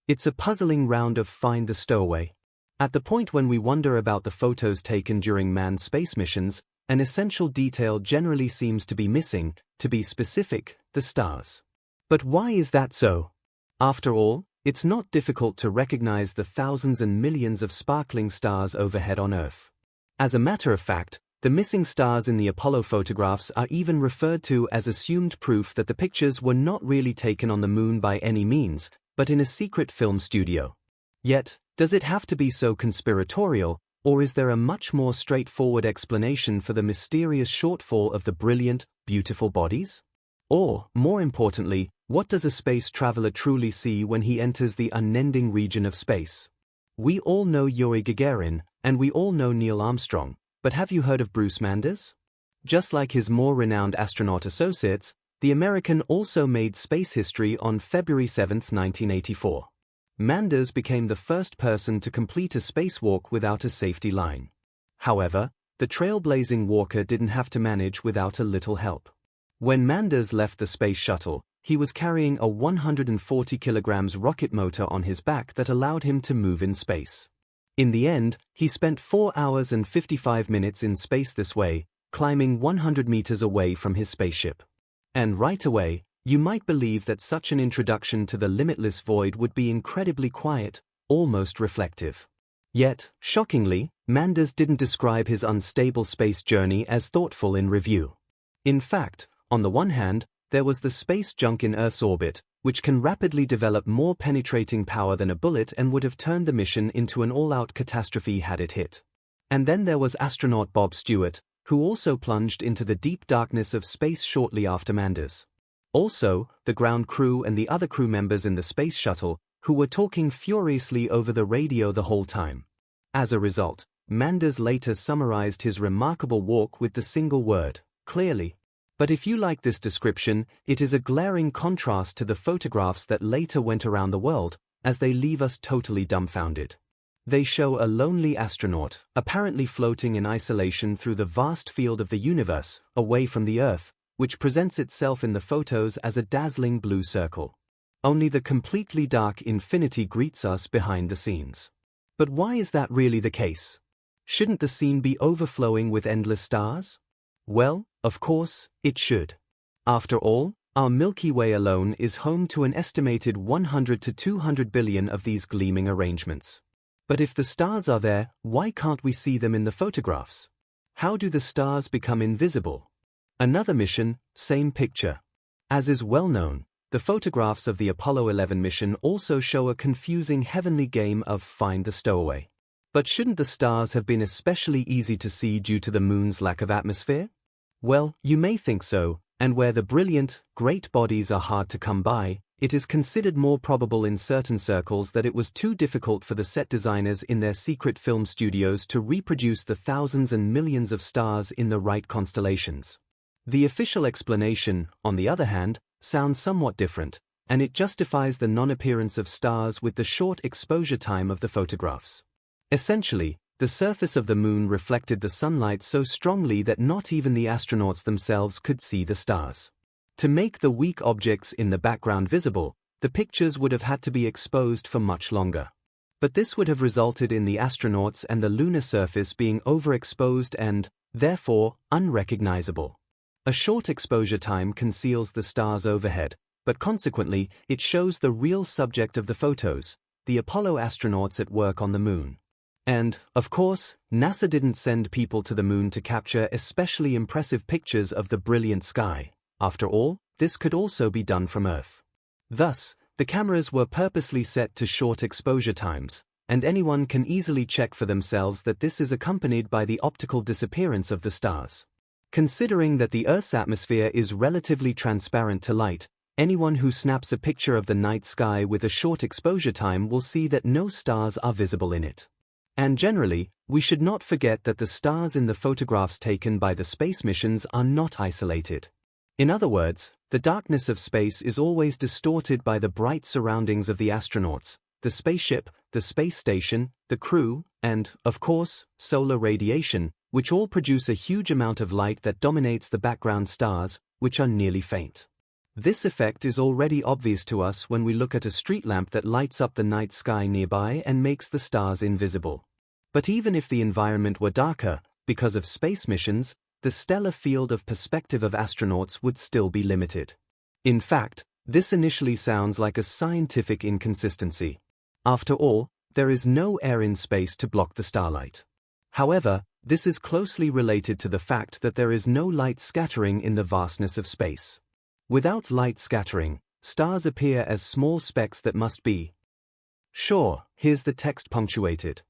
It's a puzzling round of Find the Stowaway. At the point when we wonder about the photos taken during manned space missions, an essential detail generally seems to be missing, to be specific, the stars. But why is that so? After all, it's not difficult to recognize the thousands and millions of sparkling stars overhead on Earth. As a matter of fact, the missing stars in the Apollo photographs are even referred to as assumed proof that the pictures were not really taken on the moon by any means, but in a secret film studio. Yet, does it have to be so conspiratorial, or is there a much more straightforward explanation for the mysterious shortfall of the brilliant, beautiful bodies? Or, more importantly, what does a space traveler truly see when he enters the unending region of space? We all know Yuri Gagarin, and we all know Neil Armstrong, but have you heard of Bruce Manders? Just like his more renowned astronaut associates, the American also made space history on February 7, 1984. Manders became the first person to complete a spacewalk without a safety line. However, the trailblazing walker didn't have to manage without a little help. When Manders left the space shuttle, he was carrying a 140 kilograms rocket motor on his back that allowed him to move in space. In the end, he spent 4 hours and 55 minutes in space this way, climbing 100 meters away from his spaceship. And right away, you might believe that such an introduction to the limitless void would be incredibly quiet, almost reflective. Yet, shockingly, Manders didn't describe his unstable space journey as thoughtful in review. In fact, on the one hand, there was the space junk in Earth's orbit, which can rapidly develop more penetrating power than a bullet and would have turned the mission into an all-out catastrophe had it hit. And then there was astronaut Bob Stewart, who also plunged into the deep darkness of space shortly after Manders. Also, the ground crew and the other crew members in the space shuttle, who were talking furiously over the radio the whole time. As a result, Manders later summarized his remarkable walk with the single word, clearly. But if you like this description, it is a glaring contrast to the photographs that later went around the world, as they leave us totally dumbfounded. They show a lonely astronaut, apparently floating in isolation through the vast field of the universe, away from the Earth, which presents itself in the photos as a dazzling blue circle. Only the completely dark infinity greets us behind the scenes. But why is that really the case? Shouldn't the scene be overflowing with endless stars? Well, of course, it should. After all, our Milky Way alone is home to an estimated 100 to 200 billion of these gleaming arrangements. But if the stars are there, why can't we see them in the photographs? How do the stars become invisible? Another mission, same picture. As is well known, the photographs of the Apollo 11 mission also show a confusing heavenly game of Find the Stowaway. But shouldn't the stars have been especially easy to see due to the moon's lack of atmosphere? Well, you may think so, and where the brilliant, great bodies are hard to come by, it is considered more probable in certain circles that it was too difficult for the set designers in their secret film studios to reproduce the thousands and millions of stars in the right constellations. The official explanation, on the other hand, sounds somewhat different, and it justifies the non-appearance of stars with the short exposure time of the photographs. Essentially, the surface of the moon reflected the sunlight so strongly that not even the astronauts themselves could see the stars. To make the weak objects in the background visible, the pictures would have had to be exposed for much longer. But this would have resulted in the astronauts and the lunar surface being overexposed and, therefore, unrecognizable. A short exposure time conceals the stars overhead, but consequently, it shows the real subject of the photos, the Apollo astronauts at work on the moon. And, of course, NASA didn't send people to the moon to capture especially impressive pictures of the brilliant sky. After all, this could also be done from Earth. Thus, the cameras were purposely set to short exposure times, and anyone can easily check for themselves that this is accompanied by the optical disappearance of the stars. Considering that the Earth's atmosphere is relatively transparent to light, anyone who snaps a picture of the night sky with a short exposure time will see that no stars are visible in it. And generally, we should not forget that the stars in the photographs taken by the space missions are not isolated. In other words, the darkness of space is always distorted by the bright surroundings of the astronauts, the spaceship, the space station, the crew, and, of course, solar radiation, which all produce a huge amount of light that dominates the background stars, which are nearly faint. This effect is already obvious to us when we look at a street lamp that lights up the night sky nearby and makes the stars invisible. But even if the environment were darker, because of space missions, the stellar field of perspective of astronauts would still be limited. In fact, this initially sounds like a scientific inconsistency. After all, there is no air in space to block the starlight. However, this is closely related to the fact that there is no light scattering in the vastness of space. Without light scattering, stars appear as small specks that must be. Sure, here's the text punctuated.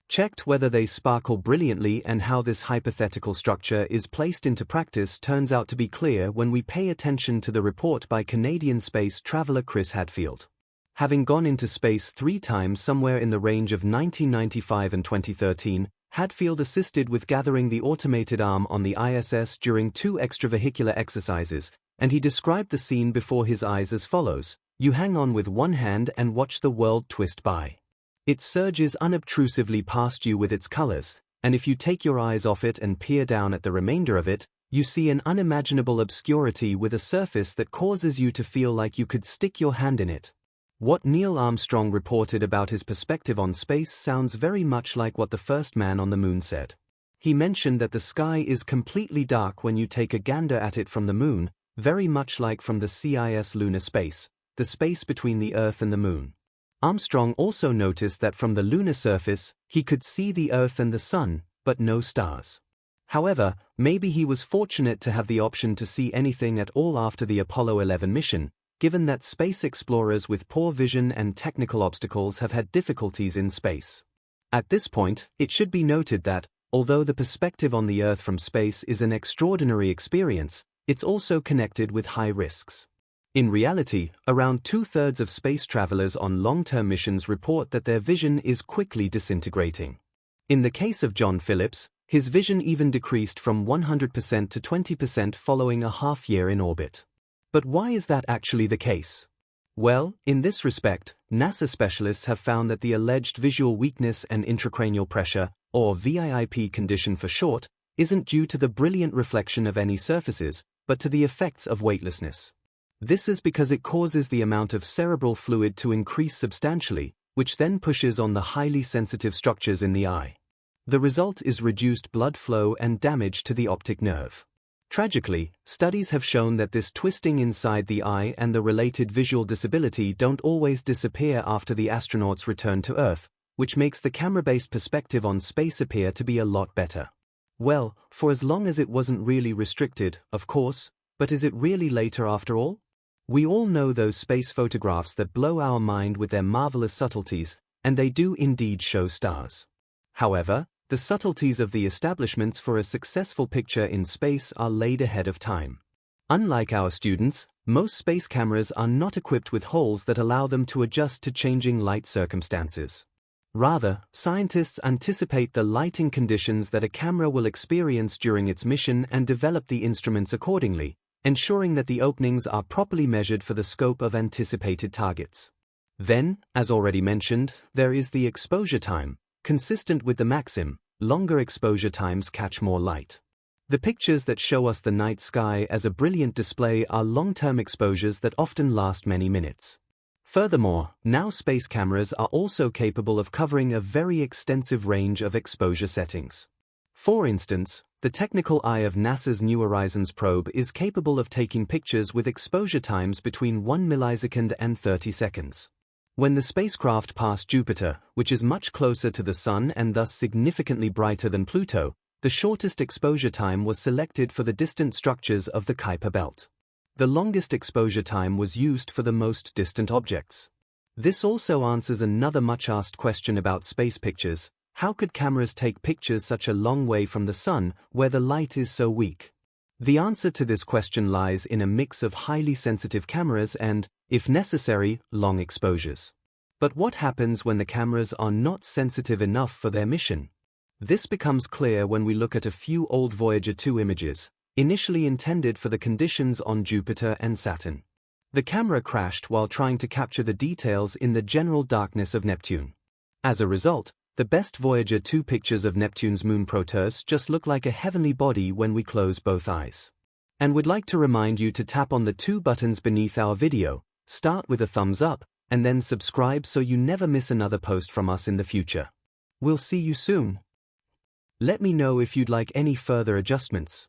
Checked whether they sparkle brilliantly, and how this hypothetical structure is placed into practice turns out to be clear when we pay attention to the report by Canadian space traveler Chris Hadfield. Having gone into space 3 times somewhere in the range of 1995 and 2013, Hadfield assisted with gathering the automated arm on the ISS during 2 extravehicular exercises, and he described the scene before his eyes as follows: "You hang on with one hand and watch the world twist by. It surges unobtrusively past you with its colors, and if you take your eyes off it and peer down at the remainder of it, you see an unimaginable obscurity with a surface that causes you to feel like you could stick your hand in it." What Neil Armstrong reported about his perspective on space sounds very much like what the first man on the moon said. He mentioned that the sky is completely dark when you take a gander at it from the moon, very much like from the CIS lunar space, the space between the Earth and the moon. Armstrong also noticed that from the lunar surface, he could see the Earth and the Sun, but no stars. However, maybe he was fortunate to have the option to see anything at all after the Apollo 11 mission, given that space explorers with poor vision and technical obstacles have had difficulties in space. At this point, it should be noted that, although the perspective on the Earth from space is an extraordinary experience, it's also connected with high risks. In reality, around 2/3 of space travelers on long-term missions report that their vision is quickly disintegrating. In the case of John Phillips, his vision even decreased from 100% to 20% following a half-year in orbit. But why is that actually the case? Well, in this respect, NASA specialists have found that the alleged visual weakness and intracranial pressure, or VIP condition for short, isn't due to the brilliant reflection of any surfaces, but to the effects of weightlessness. This is because it causes the amount of cerebral fluid to increase substantially, which then pushes on the highly sensitive structures in the eye. The result is reduced blood flow and damage to the optic nerve. Tragically, studies have shown that this twisting inside the eye and the related visual disability don't always disappear after the astronauts return to Earth, which makes the camera-based perspective on space appear to be a lot better. Well, for as long as it wasn't really restricted, of course, but is it really later after all? We all know those space photographs that blow our mind with their marvelous subtleties, and they do indeed show stars. However, the subtleties of the establishments for a successful picture in space are laid ahead of time. Unlike our students, most space cameras are not equipped with holes that allow them to adjust to changing light circumstances. Rather, scientists anticipate the lighting conditions that a camera will experience during its mission and develop the instruments accordingly, ensuring that the openings are properly measured for the scope of anticipated targets. Then, as already mentioned, there is the exposure time. Consistent with the maxim, longer exposure times catch more light. The pictures that show us the night sky as a brilliant display are long-term exposures that often last many minutes. Furthermore, now space cameras are also capable of covering a very extensive range of exposure settings. For instance, the technical eye of NASA's New Horizons probe is capable of taking pictures with exposure times between 1 millisecond and 30 seconds. When the spacecraft passed Jupiter, which is much closer to the Sun and thus significantly brighter than Pluto, the shortest exposure time was selected for the distant structures of the Kuiper belt. The longest exposure time was used for the most distant objects. This also answers another much-asked question about space pictures: how could cameras take pictures such a long way from the Sun, where the light is so weak? The answer to this question lies in a mix of highly sensitive cameras and, if necessary, long exposures. But what happens when the cameras are not sensitive enough for their mission? This becomes clear when we look at a few old Voyager 2 images, initially intended for the conditions on Jupiter and Saturn. The camera crashed while trying to capture the details in the general darkness of Neptune. As a result, the best Voyager 2 pictures of Neptune's moon Proteus just look like a heavenly body when we close both eyes. And would like to remind you to tap on the 2 buttons beneath our video, start with a thumbs up, and then subscribe so you never miss another post from us in the future. We'll see you soon. Let me know if you'd like any further adjustments.